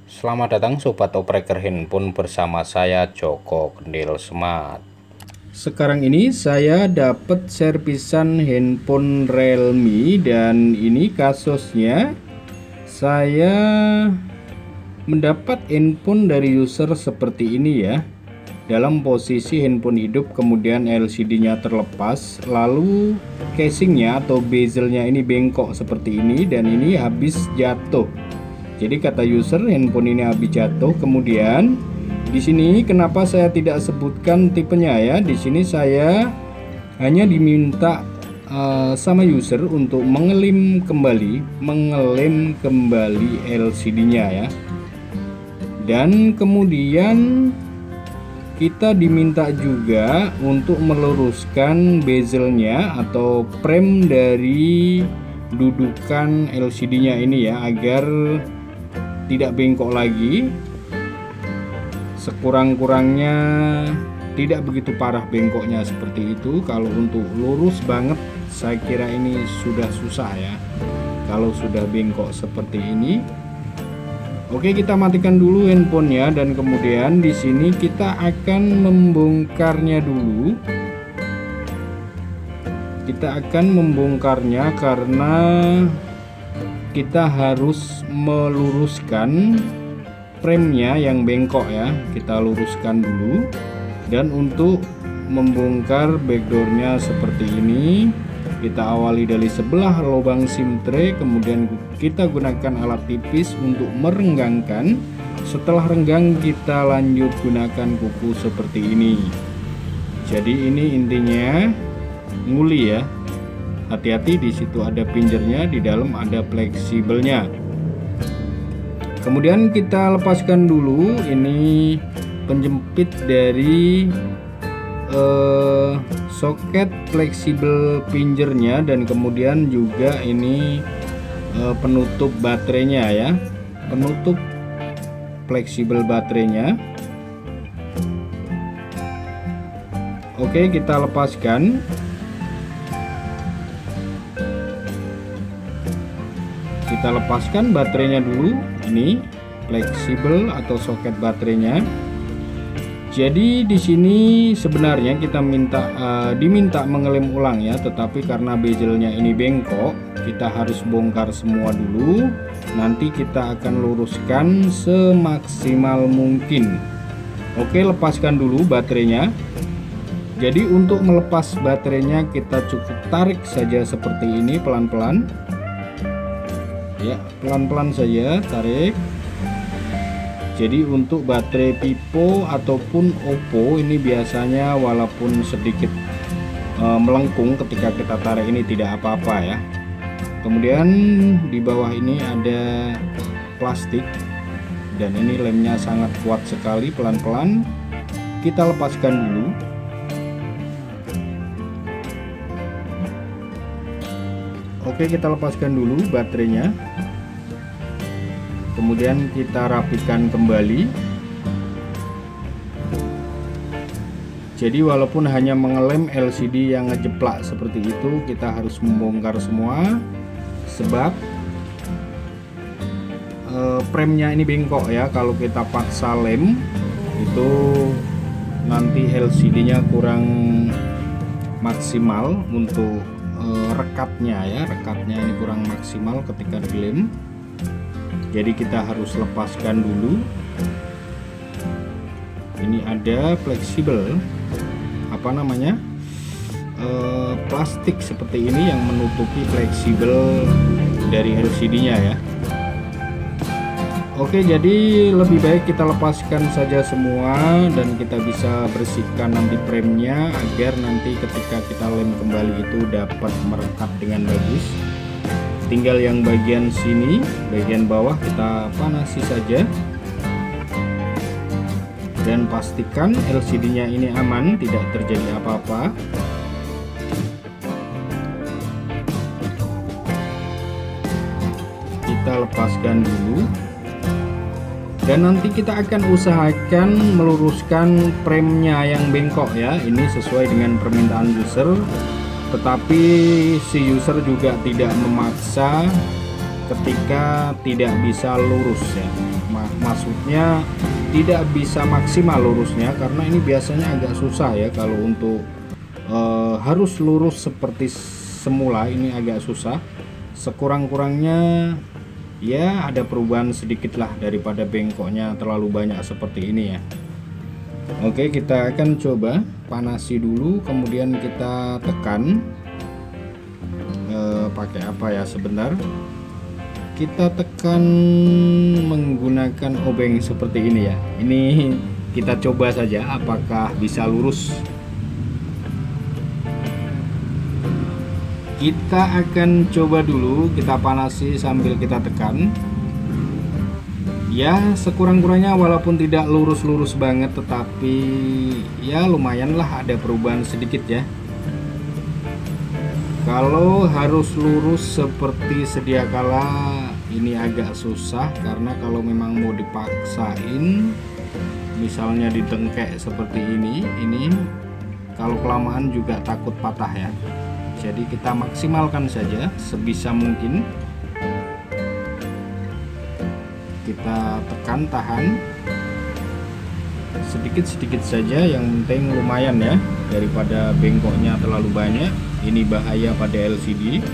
Selamat datang Sobat Opreker Handphone bersama saya Joko Kendil Smart. Sekarang ini saya dapat servisan handphone Realme dan ini kasusnya saya mendapat handphone dari user seperti ini ya. Dalam posisi handphone hidup, kemudian LCD-nya terlepas, lalu casingnya atau bezelnya ini bengkok seperti ini dan ini habis jatuh. Jadi kata user handphone ini habis jatuh. Kemudian di sini kenapa saya tidak sebutkan tipenya ya? Di sini saya hanya diminta sama user untuk mengelem kembali LCD-nya ya. Dan kemudian kita diminta juga untuk meluruskan bezelnya atau frame dari dudukan LCD-nya ini ya, agar tidak bengkok lagi. Sekurang-kurangnya tidak begitu parah bengkoknya seperti itu. Kalau untuk lurus banget saya kira ini sudah susah ya, kalau sudah bengkok seperti ini. Oke, kita matikan dulu handphonenya dan kemudian di sini kita akan membongkarnya dulu. Kita akan membongkarnya karena kita harus meluruskan framenya yang bengkok ya. Kita luruskan dulu. Dan untuk membongkar backdoornya seperti ini, kita awali dari sebelah lubang SIM tray, kemudian kita gunakan alat tipis untuk merenggangkan. Setelah renggang kita lanjut gunakan kuku seperti ini. Jadi ini intinya nguli ya. Hati-hati, di situ ada pinjernya, di dalam ada fleksibelnya. Kemudian kita lepaskan dulu ini penjepit dari soket fleksibel pinjernya dan kemudian juga ini penutup baterainya ya, penutup fleksibel baterainya. Oke, kita lepaskan. Kita lepaskan baterainya dulu, ini fleksibel atau soket baterainya. Jadi di sini sebenarnya kita diminta mengelem ulang ya, tetapi karena bezelnya ini bengkok, kita harus bongkar semua dulu. Nanti kita akan luruskan semaksimal mungkin. Oke, lepaskan dulu baterainya. Jadi untuk melepas baterainya kita cukup tarik saja seperti ini, pelan-pelan. Ya, pelan-pelan saja tarik. Jadi untuk baterai Vivo ataupun Oppo ini biasanya walaupun sedikit melengkung ketika kita tarik ini tidak apa-apa ya. Kemudian di bawah ini ada plastik dan ini lemnya sangat kuat sekali. Pelan-pelan kita lepaskan dulu. Oke, kita lepaskan dulu baterainya. Kemudian kita rapikan kembali. Jadi walaupun hanya mengelem LCD yang ngejeplak seperti itu, kita harus membongkar semua sebab framenya ini bengkok ya. Kalau kita paksa lem itu nanti LCD-nya kurang maksimal untuk rekatnya ya. Rekatnya ini kurang maksimal ketika dilem. Jadi kita harus lepaskan dulu. Ini ada fleksibel plastik seperti ini yang menutupi fleksibel dari LCD-nya ya. Oke, jadi lebih baik kita lepaskan saja semua dan kita bisa bersihkan nanti framenya agar nanti ketika kita lem kembali itu dapat merekat dengan bagus. Tinggal yang bagian sini, bagian bawah kita panasi saja dan pastikan LCD-nya ini aman, tidak terjadi apa-apa. Kita lepaskan dulu dan nanti kita akan usahakan meluruskan framenya yang bengkok ya. Ini sesuai dengan permintaan user. Tetapi si user juga tidak memaksa ketika tidak bisa lurus ya. maksudnya tidak bisa maksimal lurusnya, karena ini biasanya agak susah ya kalau untuk harus lurus seperti semula, ini agak susah. Sekurang-kurangnya ya ada perubahan sedikit lah daripada bengkoknya terlalu banyak seperti ini ya. Oke, kita akan coba panasi dulu, kemudian kita tekan. Pakai apa ya, sebentar. Kita tekan menggunakan obeng seperti ini ya. Ini kita coba saja apakah bisa lurus. Kita akan coba dulu, kita panasi sambil kita tekan. Ya, sekurang-kurangnya walaupun tidak lurus-lurus banget, tetapi ya lumayan lah ada perubahan sedikit ya. Kalau harus lurus seperti sedia kala ini agak susah, karena kalau memang mau dipaksain misalnya ditengkek seperti ini kalau kelamaan juga takut patah ya. Jadi kita maksimalkan saja sebisa mungkin. Kita tekan, tahan sedikit-sedikit saja, yang penting lumayan ya, daripada bengkoknya terlalu banyak. Ini bahaya pada LCD.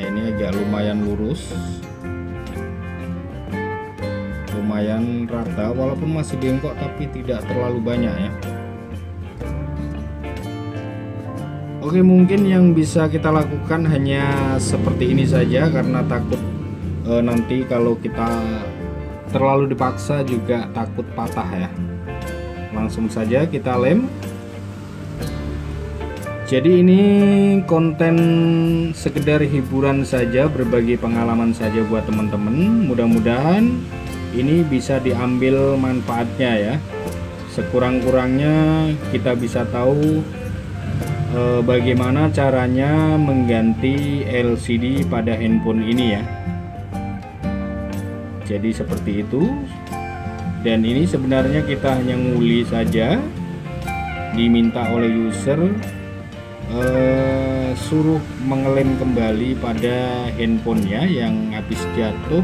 Ini agak lumayan lurus, lumayan rata, walaupun masih bengkok tapi tidak terlalu banyak ya. Oke, mungkin yang bisa kita lakukan hanya seperti ini saja, karena takut nanti kalau kita terlalu dipaksa juga takut patah ya. Langsung saja kita lem. Jadi ini konten sekedar hiburan saja, berbagi pengalaman saja buat teman-teman. Mudah-mudahan ini bisa diambil manfaatnya ya. Sekurang-kurangnya kita bisa tahu bagaimana caranya mengganti LCD pada handphone ini ya. Jadi seperti itu. Dan ini sebenarnya kita hanya nguli saja, diminta oleh user suruh mengelem kembali pada handphonenya yang habis jatuh,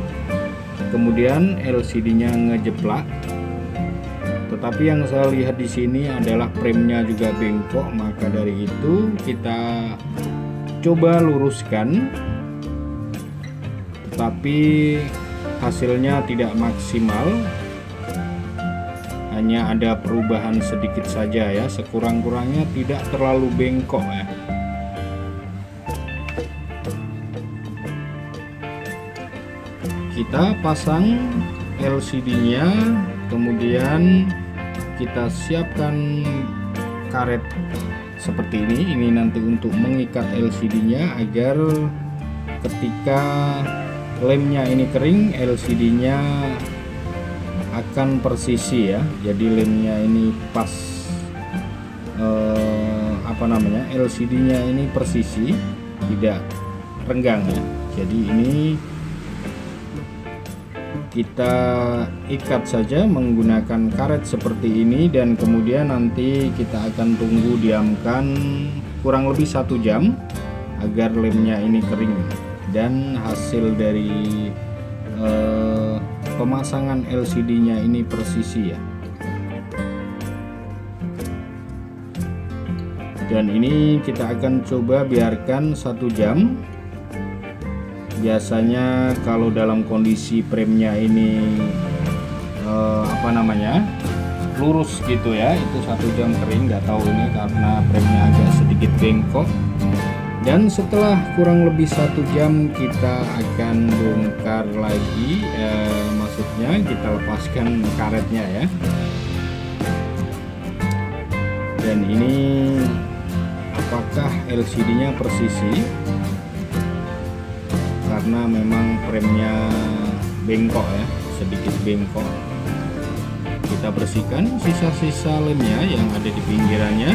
kemudian LCD-nya ngejeplak. Tetapi yang saya lihat di sini adalah premnya juga bengkok, maka dari itu kita coba luruskan, tetapi hasilnya tidak maksimal, hanya ada perubahan sedikit saja ya, sekurang-kurangnya tidak terlalu bengkok ya. Kita pasang LCD-nya, kemudian kita siapkan karet seperti ini nanti untuk mengikat LCD-nya agar ketika lemnya ini kering, LCD-nya akan persisi ya. Jadi lemnya ini pas LCD-nya ini persisi, tidak renggang ya. Jadi ini kita ikat saja menggunakan karet seperti ini, dan kemudian nanti kita akan tunggu diamkan kurang lebih 1 jam agar lemnya ini kering dan hasil dari pemasangan LCD-nya ini persisi ya. Dan ini kita akan coba biarkan 1 jam. Biasanya kalau dalam kondisi premnya ini lurus gitu ya, itu 1 jam kering. Nggak tahu ini karena premnya agak sedikit bengkok. Dan setelah kurang lebih 1 jam kita akan bongkar lagi, maksudnya kita lepaskan karetnya ya. Dan ini apakah LCD-nya persisi? Karena memang premnya bengkok ya, sedikit bengkok. Kita bersihkan sisa-sisa lemnya yang ada di pinggirannya.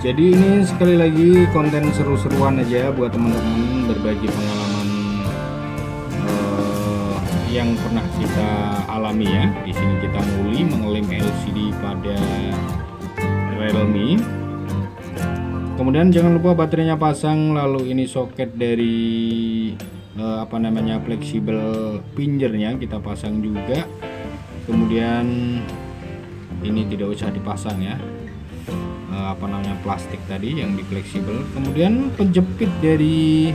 Jadi ini sekali lagi konten seru-seruan aja buat teman-teman, berbagi pengalaman yang pernah kita alami ya. Di sini kita mengelem LCD pada Realme. Kemudian jangan lupa baterainya pasang, lalu ini soket dari fleksibel pinjernya kita pasang juga. Kemudian ini tidak usah dipasang ya, plastik tadi yang di fleksibel. Kemudian penjepit dari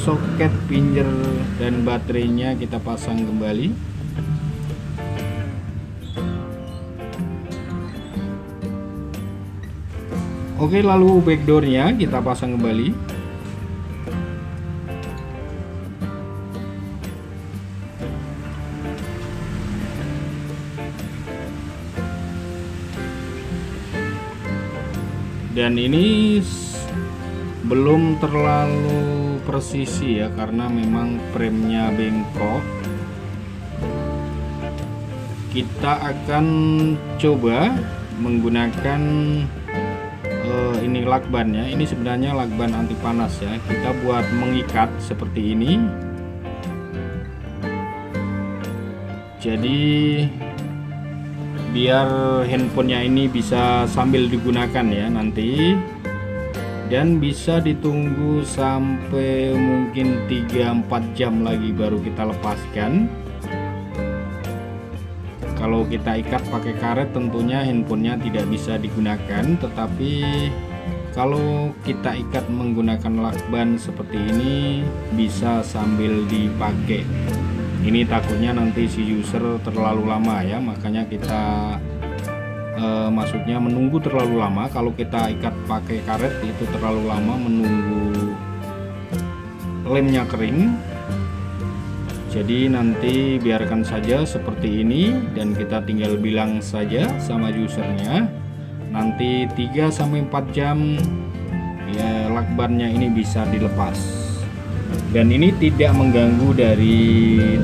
soket pinjer dan baterainya kita pasang kembali. Oke, lalu backdoornya kita pasang kembali. Dan ini belum terlalu presisi ya, karena memang premnya bengkok. Kita akan coba menggunakan ini lakbannya. Ini sebenarnya lakban anti panas ya. Kita buat mengikat seperti ini. Jadi biar handphonenya ini bisa sambil digunakan ya nanti, dan bisa ditunggu sampai mungkin 3-4 jam lagi baru kita lepaskan. Kalau kita ikat pakai karet tentunya handphonenya tidak bisa digunakan, tetapi kalau kita ikat menggunakan lakban seperti ini bisa sambil dipakai. Ini takutnya nanti si user terlalu lama ya, makanya kita maksudnya menunggu terlalu lama. Kalau kita ikat pakai karet itu terlalu lama menunggu lemnya kering. Jadi nanti biarkan saja seperti ini, dan kita tinggal bilang saja sama usernya nanti 3-4 jam ya lakbannya ini bisa dilepas. Dan ini tidak mengganggu dari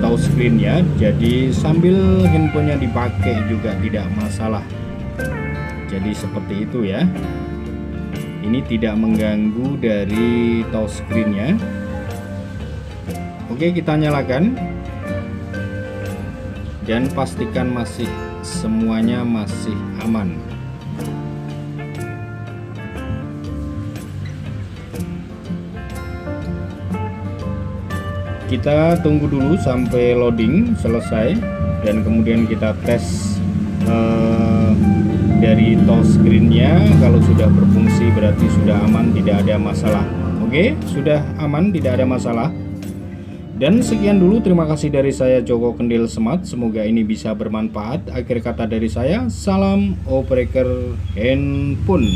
touchscreen ya, jadi sambil handphonenya dipakai juga tidak masalah. Jadi seperti itu ya, ini tidak mengganggu dari touchscreen-nya. Oke, kita nyalakan dan pastikan semuanya masih aman. Kita tunggu dulu sampai loading selesai, dan kemudian kita tes dari touchscreen-nya. Kalau sudah berfungsi berarti sudah aman, tidak ada masalah. Oke, sudah aman, tidak ada masalah. Dan sekian dulu, terima kasih dari saya Joko Kendil Smart. Semoga ini bisa bermanfaat. Akhir kata dari saya, salam operator handphone.